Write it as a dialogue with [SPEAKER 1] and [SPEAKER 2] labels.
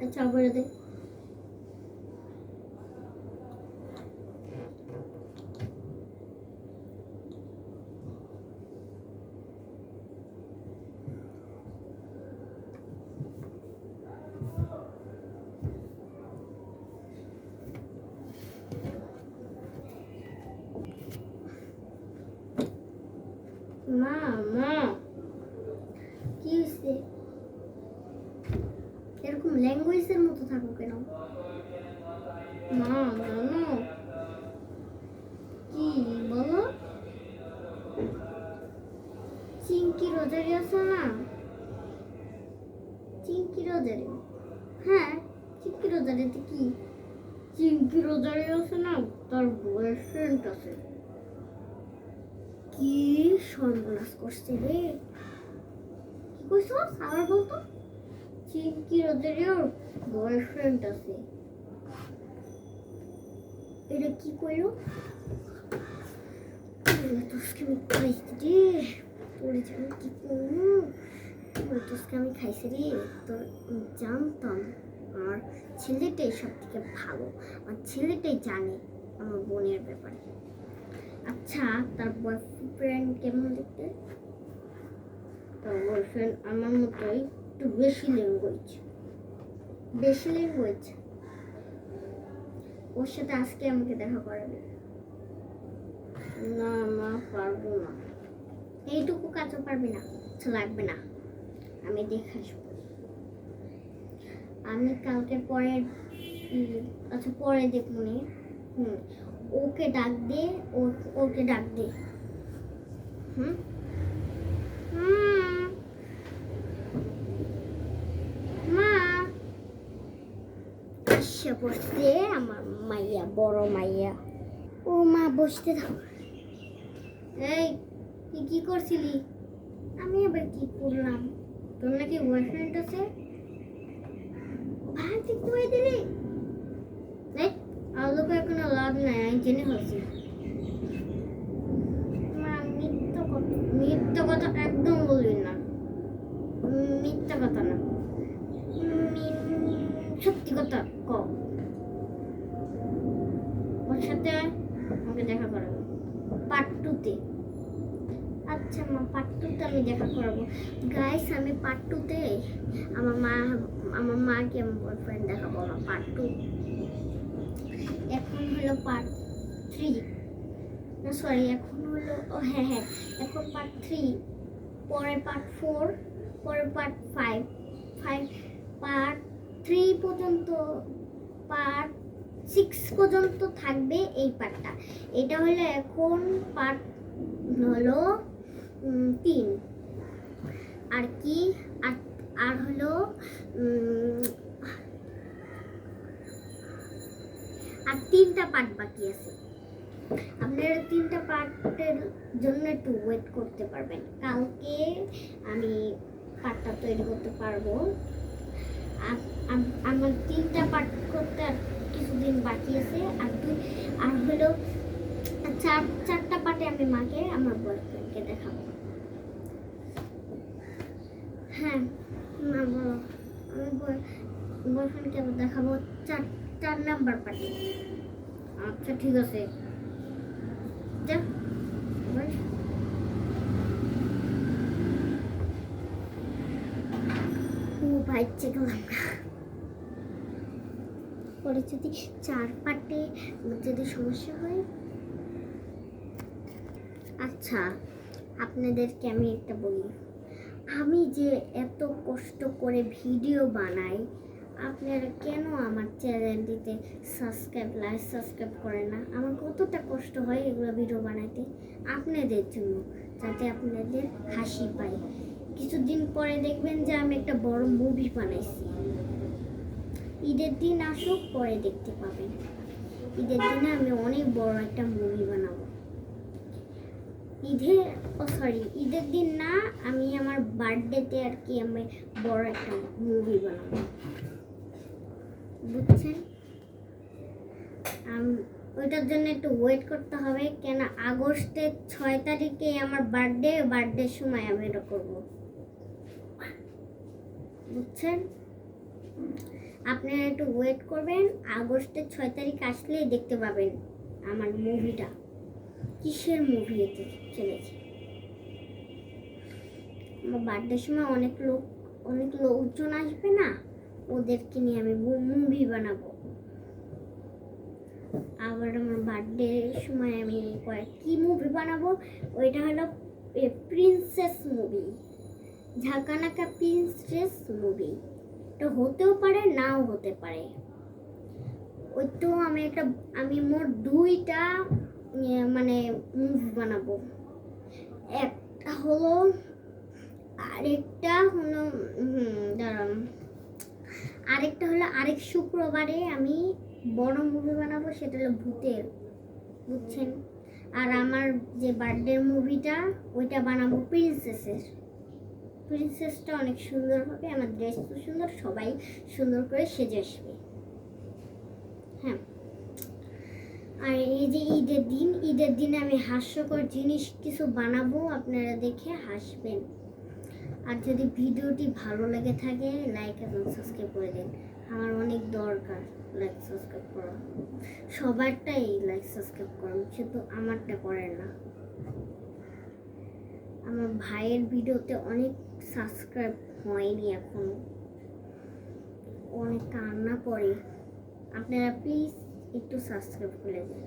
[SPEAKER 1] আচ্ছা করে দে। মা মা কি হয়েছে? এরকম ল্যাঙ্গুয়েজের মতো থাকো কেন? মা জানো কি বলো? চিঙ্কি রোজারি আছে না? চিঙ্কি রোজারি, হ্যাঁ চিঙ্কি রোজারিতে কি? চিঙ্কি রোজারি আছে না, তার বয়ফ্রেন্ড আছে। কি সর্বনাশ করছে রে? কি কইছো? আবার বলতো। চিঙ্কি রোজারির বয়ফ্রেন্ড আছে। এটা কি কইলো? তোকে আমি খাইছি রে, তোর জানি কি করবো? তোকে আমি খাইছি রে, তোর জানতাম আমার ছেলেটাই সব থেকে ভালো, আমার ছেলেটাই জানে আমার বোনের ব্যাপারে। আচ্ছা তার বয়ফ্রেন্ড কেমন দেখতে? তার বয়ফ্রেন্ড আমার মতোই একটু বেশি ল্যাঙ্গুয়েজ। ওর সাথে আজকে আমাকে দেখা করাবে? না মা পারবো না। এইটুকু কাজও পারবি না? আচ্ছা লাগবে না, আমি দেখে আসবো। আমি কালকে পরে, আচ্ছা পরে দেখবো নি। ওকে ডাক দে, ওকে ডাক দে। হুম মা আসে বসতে আমার মাইয়া, বড় মাইয়া। ও মা বসতে দাও। এই তুই কি করছিলি? আমি আবার কি করলাম? তোর নাকি বয়ফ্রেন্ড আছে? ভাই তুই কই দিলি? এই আলোকে কোনো লাভ নাই, আমি জেনে হয়েছি। মা মিথ্যা কথা একদম বলবি না। মিথ্যা কথা না, সত্যি কথা ক। ওর সাথে আমাকে দেখা করাবো পার্ট 2-তে। আচ্ছা মা পার্ট 2-তে আমি দেখা করাবো। গাইস আমি পার্ট 2-তে আমার মাকে আমার বয়ফ্রেন্ড দেখাবো। আমার পার্ট 2 এখন হলো পার্ট 3, না সরি এখন হলো, ও হ্যাঁ এখন পার্ট 3, পরে পার্ট 4, পরে পার্ট 5, পার্ট 3 পর্যন্ত, পার্ট 6 পর্যন্ত থাকবে এই পার্টটা। এটা হলো এখন পার্ট হলো 3। আর কি আর হলো আর 3টা পার্ট বাকি আছে। আপনারা 3টা পার্টের জন্য একটু ওয়েট করতে পারবেন। কালকে আমি পার্টটা তৈরি করতে পারবো। আমার 3টা পার্ট করতে আর কিছুদিন বাকি আছে। আর হলো 4টা পার্টে আমি মাকে আমার বয়ফ্রেন্ডকে দেখাবো। হ্যাঁ মা বলো। আমি বয়ফ্রেন্ডকে দেখাবো 4 নাম্বার পার্টে। আচ্ছা ঠিক আছে, যা ভাই গেলাম না। পরে যদি 4 পার্টে যদি সমস্যা হয়, আচ্ছা আপনাদেরকে আমি একটা বলি, আমি যে এত কষ্ট করে ভিডিও বানাই, আপনারা কেন আমার চ্যানেলটিতে সাবস্ক্রাইব করেন না? আমার কতটা কষ্ট হয় এগুলো ভিডিও বানাইতে আপনাদের জন্য, যাতে আপনাদের হাসি পায়। কিছুদিন পরে দেখবেন যে আমি একটা বড় মুভি বানাইছি। ঈদের দিন আসুক, পরে দেখতে পাবেন। ঈদের দিনে আমি অনেক বড় একটা মুভি বানাবো। ঈদের দিন না, আমি আমার বার্থডেতে আর কি আমি বড় একটা মুভি বানাবো, বুঝছেন? ওইটার জন্য একটু ওয়েট করতে হবে, কেন আগস্টের 6 তারিখে আমার বার্থডের সময় আমি এটা করবো, বুঝছেন? আপনারা একটু ওয়েট করবেন, আগস্টের 6 তারিখ আসলেই দেখতে পাবেন আমার মুভিটা। কিসের মুভি এতে চলেছে। আমার বার্থডের সময় অনেক লোকজন আসবে না, ওদেরকে নিয়ে আমি মুভি বানাবো। আবার আমার বার্থডের সময় আমি কি মুভি বানাবো, ওইটা হলো প্রিন্সেস মুভি, ঝাঁকানাকা প্রিন্সেস মুভি। এটা হতেও পারে নাও হতে পারে। ওই তো আমি মোট 2টা মানে মুভি বানাবো। একটা হলো দাঁড়ান, আরেকটা হলো আরেক শুক্রবারে আমি বড় মুভি বানাবো, সেটা হলো ভূতের, বুঝছেন। আর আমার যে বার্থডে মুভিটা ওইটা বানাবো প্রিন্সেসটা অনেক সুন্দর হবে, আমার ড্রেস তো সুন্দর, সবাই সুন্দর করে সেজে আসবে। হ্যাঁ, আর এই যে ঈদের দিন আমি হাস্যকর জিনিস কিছু বানাবো, আপনারা দেখে হাসবেন। আর যদি ভিডিওটি ভালো লেগে থাকে লাইক এবং সাবস্ক্রাইব করে দিন, আমার অনেক দরকার লাইক সাবস্ক্রাইব করা। সবারটাই লাইক সাবস্ক্রাইব করুন, শুধু আমারটা করেন না। আমার ভাইয়ের ভিডিওতে অনেক সাবস্ক্রাইব হয়নি এখনো, অনেক কান্না করে। আপনারা প্লিজ একটু সাবস্ক্রাইব করে দিন।